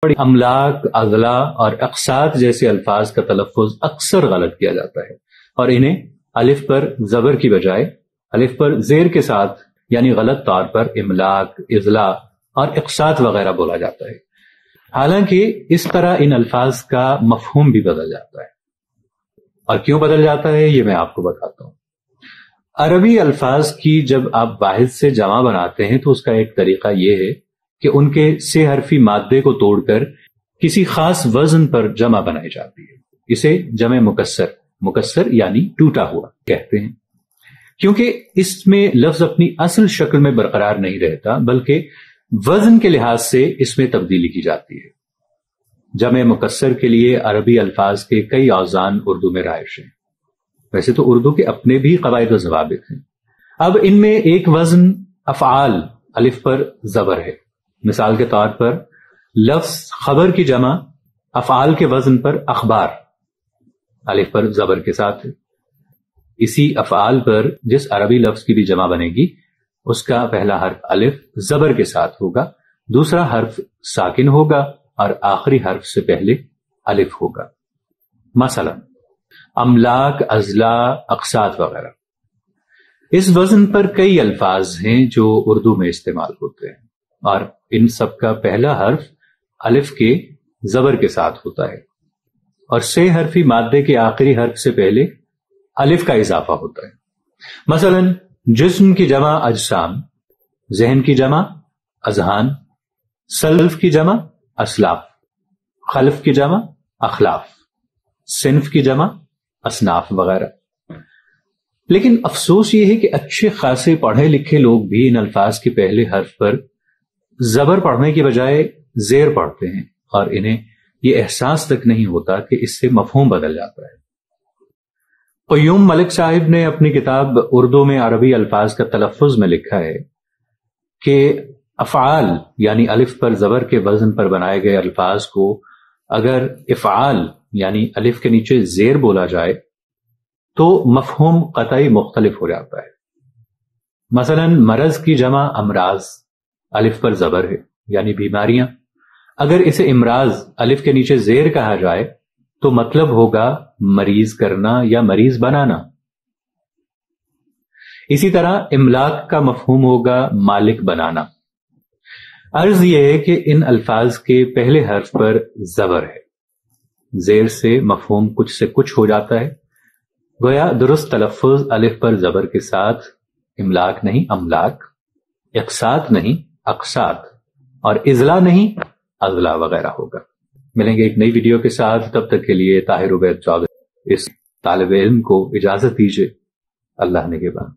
املاک، اضلاع اور اقساط جیسے الفاظ کا تلفظ اکثر غلط کیا جاتا ہے اور انہیں الف پر زبر کی بجائے الف پر زیر کے ساتھ یعنی غلط طور پر املاک، اضلاع اور اقساط وغیرہ بولا جاتا ہے، حالانکہ اس طرح ان الفاظ کا مفہوم بھی بدل جاتا ہے۔ اور کیوں بدل جاتا ہے یہ میں آپ کو بتاتا ہوں۔ عربی الفاظ کی جب آپ واحد سے جمع بناتے ہیں تو اس کا ایک طریقہ یہ ہے کہ ان کے 6 حرفی مادے کو توڑ کر کسی خاص وزن پر جمع بنائی جاتی ہے۔ اسے جمع مکسر یعنی ٹوٹا ہوا کہتے ہیں، کیونکہ اس میں لفظ اپنی اصل شکل میں برقرار نہیں رہتا بلکہ وزن کے لحاظ سے اس میں تبدیلی کی جاتی ہے۔ جمع مکسر کے لیے عربی الفاظ کے کئی اوزان اردو میں رائج ہیں، ویسے تو اردو کے اپنے بھی قواعد و ضوابط ہیں۔ اب ان میں ایک وزن افعال الف پر زبر ہے۔ مثال کے طور پر لفظ خبر کی جمع افعال کے وزن پر اخبار الف پر زبر کے ساتھ ہے۔ اسی افعال پر جس عربی لفظ کی بھی جمع بنے گی اس کا پہلا حرف الف زبر کے ساتھ ہوگا، دوسرا حرف ساکن ہوگا اور آخری حرف سے پہلے الف ہوگا۔ مثلا املاک، اضلاع، اقساط وغیرہ۔ اس وزن پر کئی الفاظ ہیں جو اردو میں استعمال ہوتے ہیں اور ان سب کا پہلا حرف الف کے زبر کے ساتھ ہوتا ہے اور 6 حرفی مادے کے آخری حرف سے پہلے الف کا اضافہ ہوتا ہے۔ مثلا جسم کی جمع اجسام، ذہن کی جمع اذہان، سلف کی جمع اسلاف، خلف کی جمع اخلاف، صنف کی جمع اصناف وغیرہ۔ لیکن افسوس یہ ہے کہ اچھے خاصے پڑھے لکھے لوگ بھی ان الفاظ کے پہلے حرف پر زبر پڑھنے کی بجائے زیر پڑھتے ہیں اور انہیں یہ احساس تک نہیں ہوتا کہ اس سے مفہوم بدل جاتا ہے۔ قیوم ملک صاحب نے اپنی کتاب اردو میں عربی الفاظ کا تلفظ میں لکھا ہے کہ افعال یعنی الف پر زبر کے وزن پر بنائے گئے الفاظ کو اگر افعال یعنی الف کے نیچے زیر بولا جائے تو مفہوم قطعی مختلف ہو جاتا ہے۔ مثلا مرض کی جمع امراض الف پر زبر ہے یعنی بیماریاں، اگر اسے امراض الف کے نیچے زیر کہا جائے تو مطلب ہوگا مریض کرنا یا مریض بنانا۔ اسی طرح املاک کا مفہوم ہوگا مالک بنانا۔ عرض یہ ہے کہ ان الفاظ کے پہلے حرف پر زبر ہے، زیر سے مفہوم کچھ سے کچھ ہو جاتا ہے، گویا درست تلفظ الف پر زبر کے ساتھ املاک نہیں املاک، اقساط نہیں اقساط اور اضلاع نہیں اضلاع وغیرہ ہوگا۔ ملیں گے ایک نئی ویڈیو کے ساتھ، تب تک کے لیے طاہر عبید چودھری اس طالب علم کو اجازت دیجیے۔ اللہ نگہبان۔